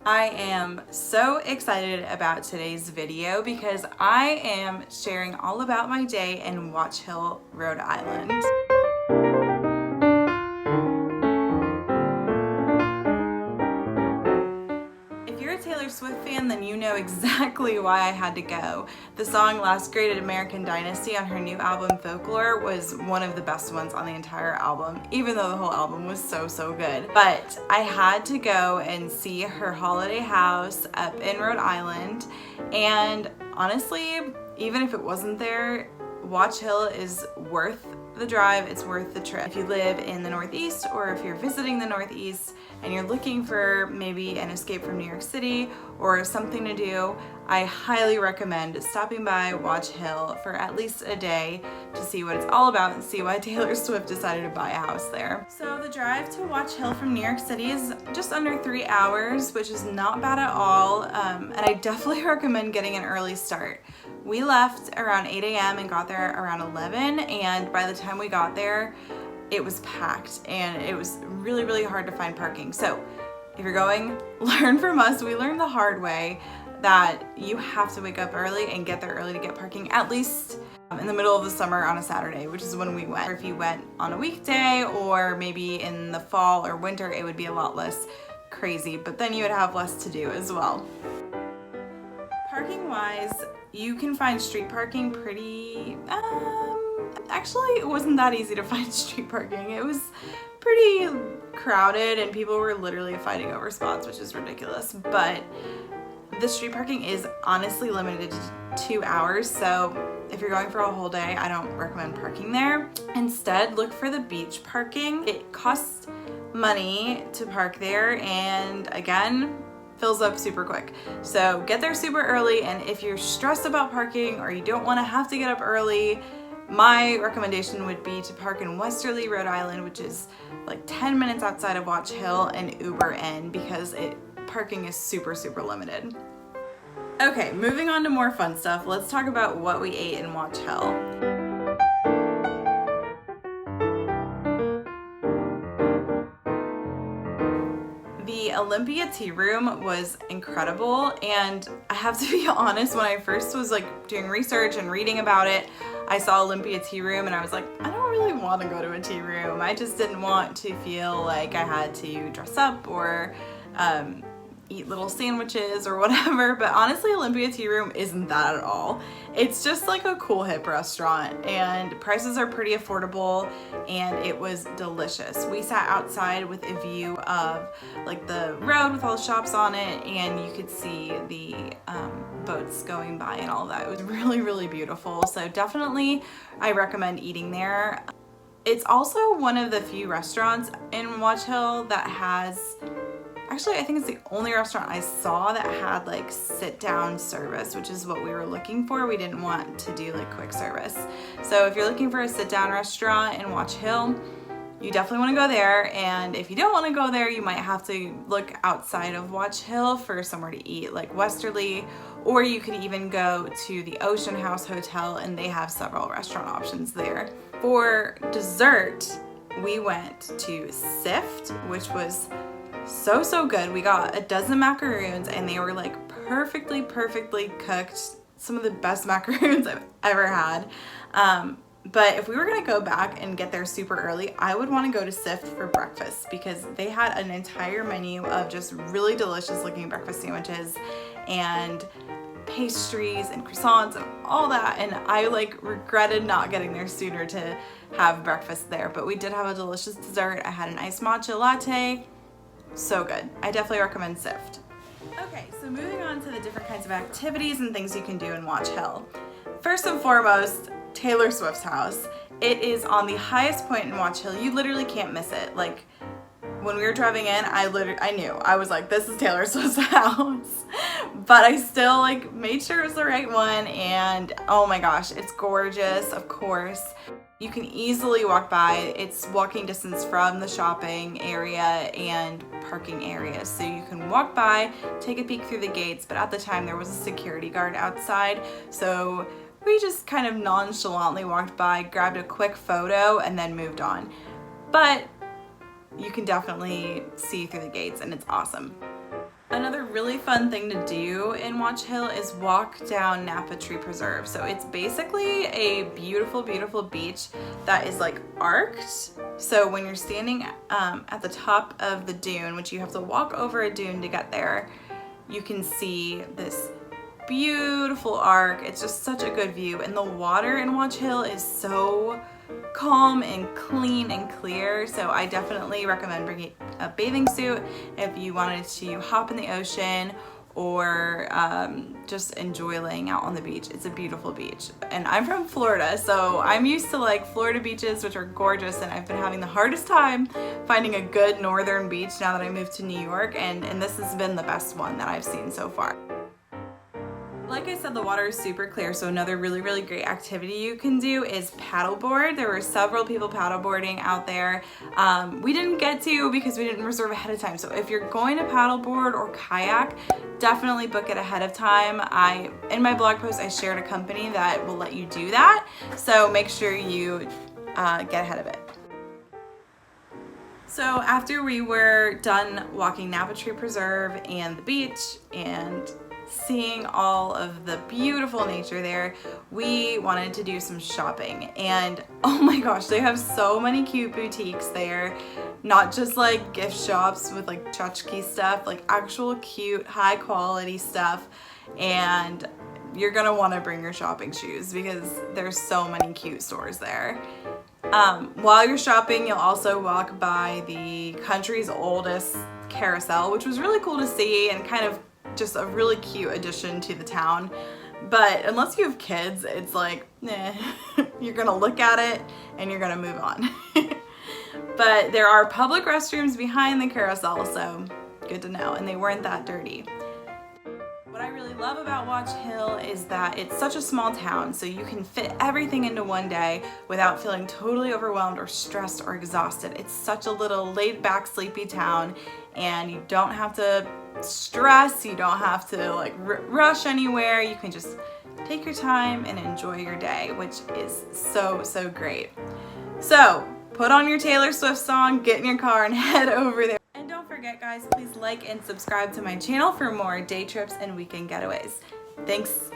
I am so excited about today's video because I am sharing all about my day in Watch Hill, Rhode Island. If you're a Taylor Swift fan, then you know exactly why I had to go. The song Last Great American Dynasty on her new album Folklore was one of the best ones on the entire album, even though the whole album was so good. But I had to go and see her holiday house up in Rhode Island, and honestly, even if it wasn't there, Watch Hill is worth the drive, it's worth the trip. If you live in the Northeast or if you're visiting the Northeast and you're looking for maybe an escape from New York City or something to do, I highly recommend stopping by Watch Hill for at least a day to see what it's all about and see why Taylor Swift decided to buy a house there. So the drive to Watch Hill from New York City is just under 3 hours, which is not bad at all, and I definitely recommend getting an early start. We left around 8 a.m. and got there around 11, and by the time we got there, it was packed and it was really hard to find parking. So if you're going, learn from us. We learned the hard way that you have to wake up early and get there early to get parking, at least in the middle of the summer on a Saturday, which is when we went. Or if you went on a weekday or maybe in the fall or winter, it would be a lot less crazy, but then you would have less to do as well. Parking wise, you can find street parking pretty, actually it wasn't that easy to find street parking. It was pretty crowded and people were literally fighting over spots, which is ridiculous. But the street parking is honestly limited to 2 hours, so if you're going for a whole day, I don't recommend parking there. Instead, look for the beach parking. It costs money to park there, and again, fills up super quick. So get there super early, and if you're stressed about parking or you don't want to have to get up early, my recommendation would be to park in Westerly, Rhode Island, which is like 10 minutes outside of Watch Hill, and Uber in because parking is super limited. Okay, moving on to more fun stuff, let's talk about what we ate in Watch Hill. The Olympia Tea Room was incredible, and I have to be honest, when I first was like doing research and reading about it, I saw Olympia Tea Room and I was like, I don't really want to go to a tea room. I just didn't want to feel like I had to dress up or eat little sandwiches or whatever, but honestly, Olympia Tea Room isn't that at all. It's just like a cool hip restaurant, and prices are pretty affordable, and it was delicious. We sat outside with a view of like the road with all the shops on it, and you could see the boats going by and all that. It was really beautiful, so definitely I recommend eating there. It's also one of the few restaurants in Watch Hill that has, actually, I think it's the only restaurant I saw that had like sit-down service, which is what we were looking for. We didn't want to do like quick service. So if you're looking for a sit-down restaurant in Watch Hill, you definitely want to go there. And if you don't want to go there, you might have to look outside of Watch Hill for somewhere to eat, like Westerly, or you could even go to the Ocean House Hotel, and they have several restaurant options there. For dessert, we went to Sift, which was so good. We got a dozen macaroons, and they were like perfectly cooked. Some of the best macaroons I've ever had. But if we were gonna go back and get there super early, I would want to go to Sift for breakfast because they had an entire menu of just really delicious looking breakfast sandwiches and pastries and croissants and all that, and I like regretted not getting there sooner to have breakfast there. But we did have a delicious dessert. I had an iced matcha latte. So good. I definitely recommend Sift. Okay, so moving on to the different kinds of activities and things you can do in Watch Hill. First and foremost, Taylor Swift's house. It is on the highest point in Watch Hill. You literally can't miss it. Like, when we were driving in, I knew. I was like, this is Taylor Swift's house. But I still like made sure it was the right one, and oh my gosh, it's gorgeous, of course. You can easily walk by. It's walking distance from the shopping area and parking area. So you can walk by, take a peek through the gates, but at the time there was a security guard outside. So we just kind of nonchalantly walked by, grabbed a quick photo, and then moved on. But you can definitely see through the gates, and it's awesome. Another really fun thing to do in Watch Hill is walk down Napa Tree Preserve. So it's basically a beautiful, beautiful beach that is like arced. So when you're standing at the top of the dune, which you have to walk over a dune to get there, you can see this beautiful arc. It's just such a good view. And the water in Watch Hill is so calm and clean and clear, so I definitely recommend bringing a bathing suit if you wanted to hop in the ocean or just enjoy laying out on the beach. It's a beautiful beach, and I'm from Florida, so I'm used to like Florida beaches, which are gorgeous, and I've been having the hardest time finding a good northern beach now that I moved to New York, and this has been the best one that I've seen so far. Like I said, the water is super clear, so another really, really great activity you can do is paddleboard. There were several people paddleboarding out there. We didn't get to because we didn't reserve ahead of time. So if you're going to paddleboard or kayak, definitely book it ahead of time. In my blog post, I shared a company that will let you do that. So make sure you get ahead of it. So after we were done walking Napa Tree Preserve and the beach and seeing all of the beautiful nature there, we wanted to do some shopping. And oh my gosh, they have so many cute boutiques there. Not just like gift shops with like tchotchke stuff, like actual cute, high quality stuff. And you're gonna wanna bring your shopping shoes because there's so many cute stores there. While you're shopping, you'll also walk by the country's oldest carousel, which was really cool to see and kind of just a really cute addition to the town. But unless you have kids, it's like, you're gonna look at it and you're gonna move on. But there are public restrooms behind the carousel, so good to know, and they weren't that dirty. What I really love about Watch Hill is that it's such a small town, so you can fit everything into one day without feeling totally overwhelmed or stressed or exhausted. It's such a little laid-back, sleepy town, and you don't have to stress, you don't have to like rush anywhere. You can just take your time and enjoy your day, which is so, so great. So put on your Taylor Swift song, get in your car and head over there. And don't forget, guys, please like and subscribe to my channel for more day trips and weekend getaways. Thanks.